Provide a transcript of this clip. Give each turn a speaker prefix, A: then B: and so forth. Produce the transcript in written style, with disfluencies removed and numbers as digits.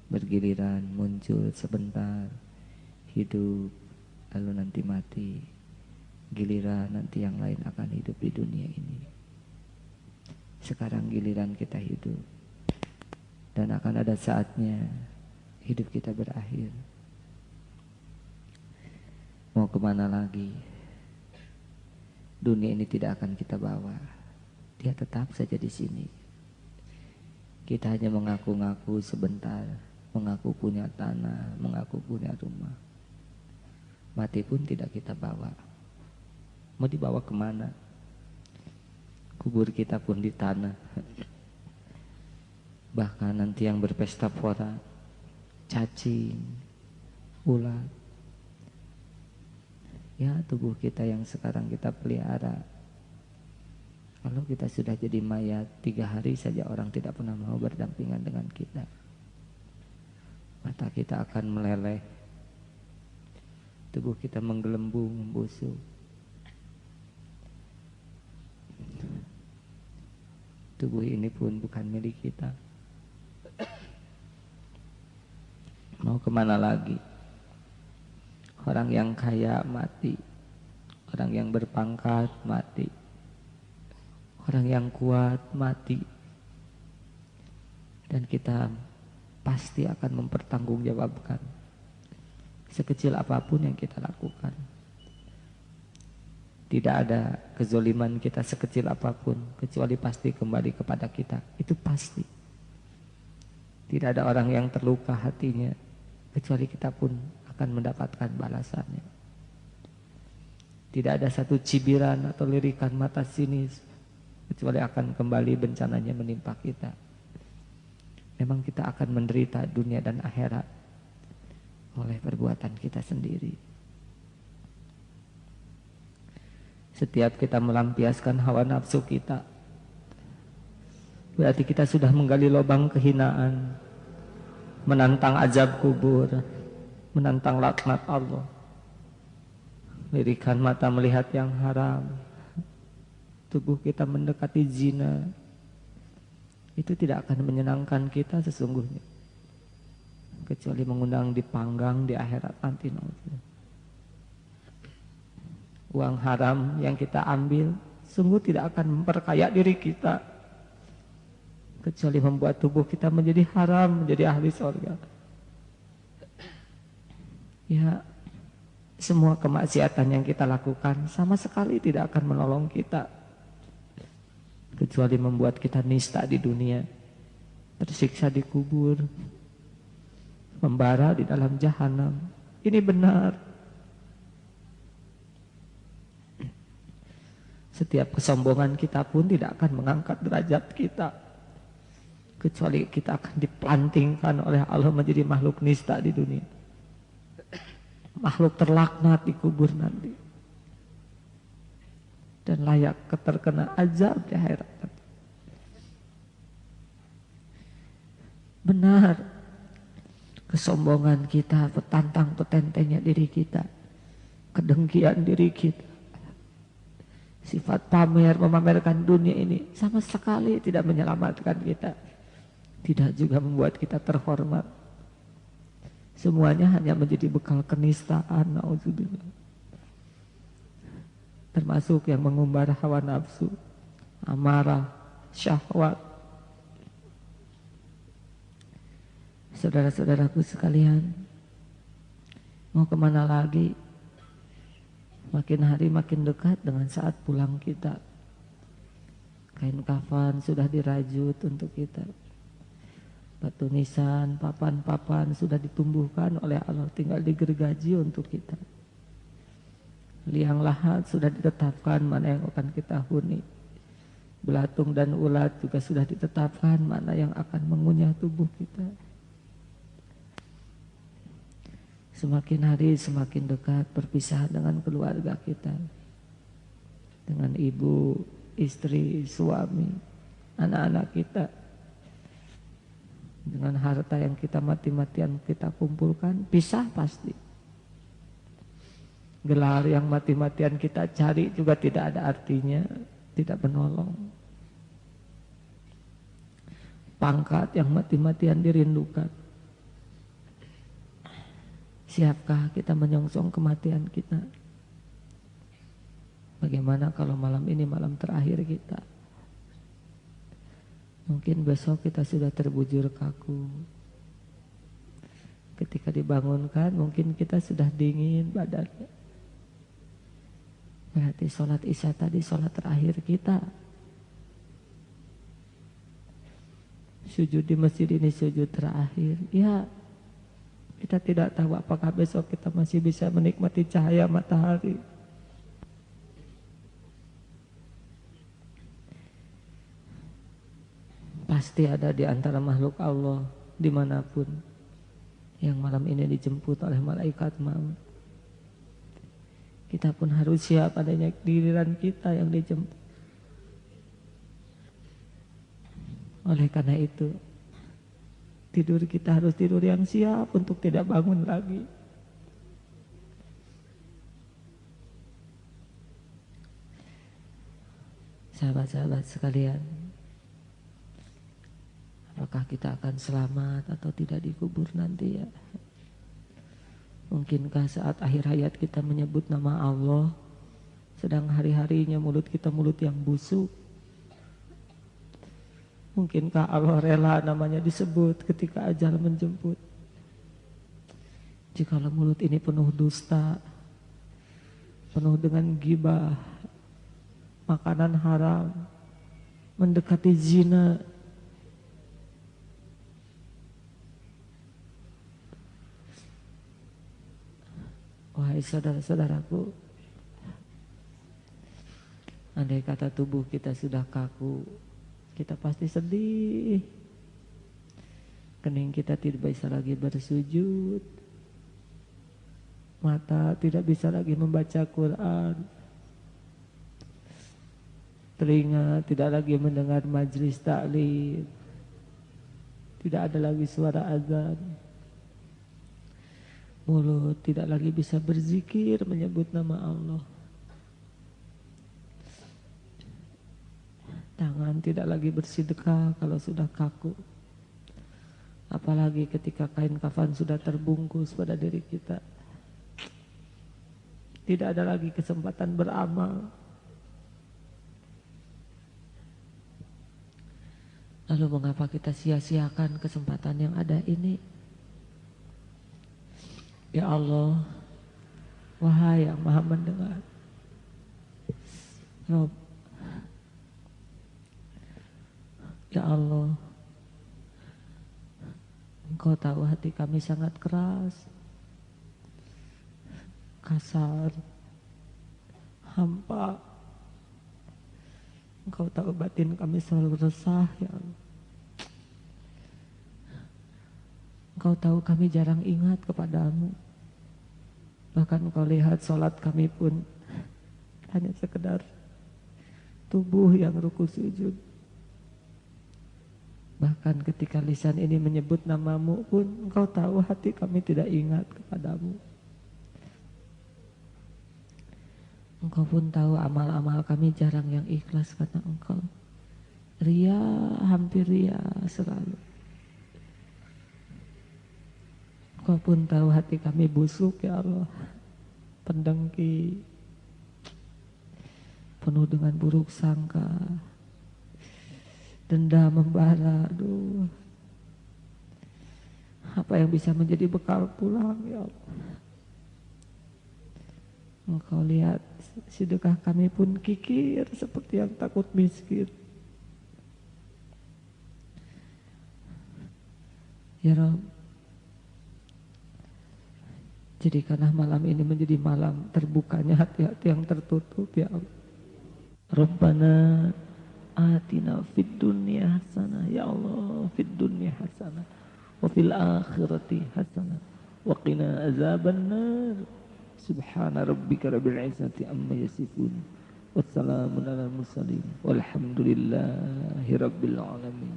A: bergiliran, muncul sebentar, hidup, lalu nanti mati. Giliran nanti yang lain akan hidup di dunia ini. Sekarang giliran kita hidup, dan akan ada saatnya hidup kita berakhir. Mau kemana lagi? Dunia ini tidak akan kita bawa. Dia tetap saja di sini. Kita hanya mengaku-ngaku sebentar, mengaku punya tanah, mengaku punya rumah. Mati pun tidak kita bawa. Mau dibawa kemana? Kubur kita pun di tanah. Bahkan nanti yang berpesta pora, cacing, ulat, ya tubuh kita yang sekarang kita pelihara, kalau kita sudah jadi mayat, 3 hari saja orang tidak pernah mau berdampingan dengan kita. Mata kita akan meleleh, tubuh kita menggelembung, membusuk. Tubuh ini pun bukan milik kita. Mau kemana lagi? Orang yang kaya mati, orang yang berpangkat mati, orang yang kuat mati, dan kita pasti akan mempertanggungjawabkan sekecil apapun yang kita lakukan. Tidak ada kezoliman kita sekecil apapun, kecuali pasti kembali kepada kita. Itu pasti. Tidak ada orang yang terluka hatinya, kecuali kita pun akan mendapatkan balasannya. Tidak ada satu cibiran atau lirikan mata sinis, kecuali akan kembali bencananya menimpa kita. Memang kita akan menderita dunia dan akhirat oleh perbuatan kita sendiri. Setiap kita melampiaskan hawa nafsu kita, berarti kita sudah menggali lubang kehinaan, menantang azab kubur, menantang laknat Allah. Lirikan mata melihat yang haram, tubuh kita mendekati zina, itu tidak akan menyenangkan kita sesungguhnya, kecuali mengundang dipanggang di akhirat nanti. Uang haram yang kita ambil sungguh tidak akan memperkaya diri kita, kecuali membuat tubuh kita menjadi haram, menjadi ahli surga. Ya, semua kemaksiatan yang kita lakukan sama sekali tidak akan menolong kita, kecuali membuat kita nista di dunia, tersiksa di kubur, membara di dalam jahanam. Ini benar. Setiap kesombongan kita pun tidak akan mengangkat derajat kita, kecuali kita akan diplantingkan oleh Allah menjadi makhluk nista di dunia, makhluk terlaknat di kubur nanti, dan layak terkena azab di akhirat. Benar, kesombongan kita, petantang petentengnya diri kita, kedengkian diri kita, sifat pamer, memamerkan dunia ini sama sekali tidak menyelamatkan kita, tidak juga membuat kita terhormat. Semuanya hanya menjadi bekal kenistaan, naudzubillah. Termasuk yang mengumbar hawa nafsu, amarah, syahwat. Saudara-saudaraku sekalian, mau kemana lagi? Makin hari makin dekat dengan saat pulang kita. Kain kafan sudah dirajut untuk kita. Batu nisan, papan-papan sudah ditumbuhkan oleh Allah, tinggal digergaji untuk kita. Liang lahat sudah ditetapkan mana yang akan kita huni. Belatung dan ulat juga sudah ditetapkan mana yang akan mengunyah tubuh kita. Semakin hari semakin dekat perpisahan dengan keluarga kita, dengan ibu, istri, suami, anak-anak kita, dengan harta yang kita mati-matian kita kumpulkan. Pisah pasti. Gelar yang mati-matian kita cari juga tidak ada artinya, tidak menolong. Pangkat yang mati-matian dirindukan Siapkah kita menyongsong kematian kita? Bagaimana kalau malam ini malam terakhir kita? Mungkin besok kita sudah terbujur kaku. Ketika dibangunkan mungkin kita sudah dingin badannya. Berarti sholat isya tadi sholat terakhir kita. Sujud di masjid ini sujud terakhir. Ya, kita tidak tahu apakah besok kita masih bisa menikmati cahaya matahari. Pasti ada di antara makhluk Allah dimanapun yang malam ini dijemput oleh malaikat maut. Kita pun harus siap adanya giliran kita yang dijemput. Oleh karena itu, tidur kita harus tidur yang siap untuk tidak bangun lagi. Sahabat-sahabat sekalian, apakah kita akan selamat atau tidak dikubur nanti ya? Mungkinkah saat akhir hayat kita menyebut nama Allah, sedang hari-harinya mulut kita mulut yang busuk? Mungkinkah Allah rela namanya disebut ketika ajal menjemput? Jikalau mulut ini penuh dusta, penuh dengan ghibah, makanan haram, mendekati zina, wahai saudara-saudaraku, andai kata tubuh kita sudah kaku, kita pasti sedih. Kening kita tidak bisa lagi bersujud, mata tidak bisa lagi membaca Quran, telinga tidak lagi mendengar majlis taklim, tidak ada lagi suara azan, mulut tidak lagi bisa berzikir menyebut nama Allah, tangan tidak lagi bersedekah kalau sudah kaku. Apalagi ketika kain kafan sudah terbungkus pada diri kita, tidak ada lagi kesempatan beramal. Lalu mengapa kita sia-siakan kesempatan yang ada ini? Ya Allah, wahai yang maha mendengar, Rob, ya Allah, Engkau tahu hati kami sangat keras, kasar, hampa. Engkau tahu batin kami selalu resah, ya Allah. Engkau tahu kami jarang ingat kepadamu. Bahkan Engkau lihat sholat kami pun hanya sekedar tubuh yang ruku sujud. Bahkan ketika lisan ini menyebut namamu pun Engkau tahu hati kami tidak ingat kepadamu. Engkau pun tahu amal-amal kami jarang yang ikhlas karena Engkau. Ria, hampir ria selalu. Engkau pun tahu hati kami busuk ya Allah, pendengki, penuh dengan buruk sangka, dendam membara. Aduh, apa yang bisa menjadi bekal pulang ya Allah? Engkau lihat sedekah kami pun kikir seperti yang takut miskin. Ya Rabb, jadikanlah malam ini menjadi malam terbukanya hati-hati yang tertutup ya Allah. Rabbana atina fid dunya hasanah ya Allah, fid dunya hasanah wa fil akhirati hasanah wa qina azabannar. Subhana rabbika rabbil izzati amma yasifun wassalamun alal mursalin walhamdulillahi rabbil alamin.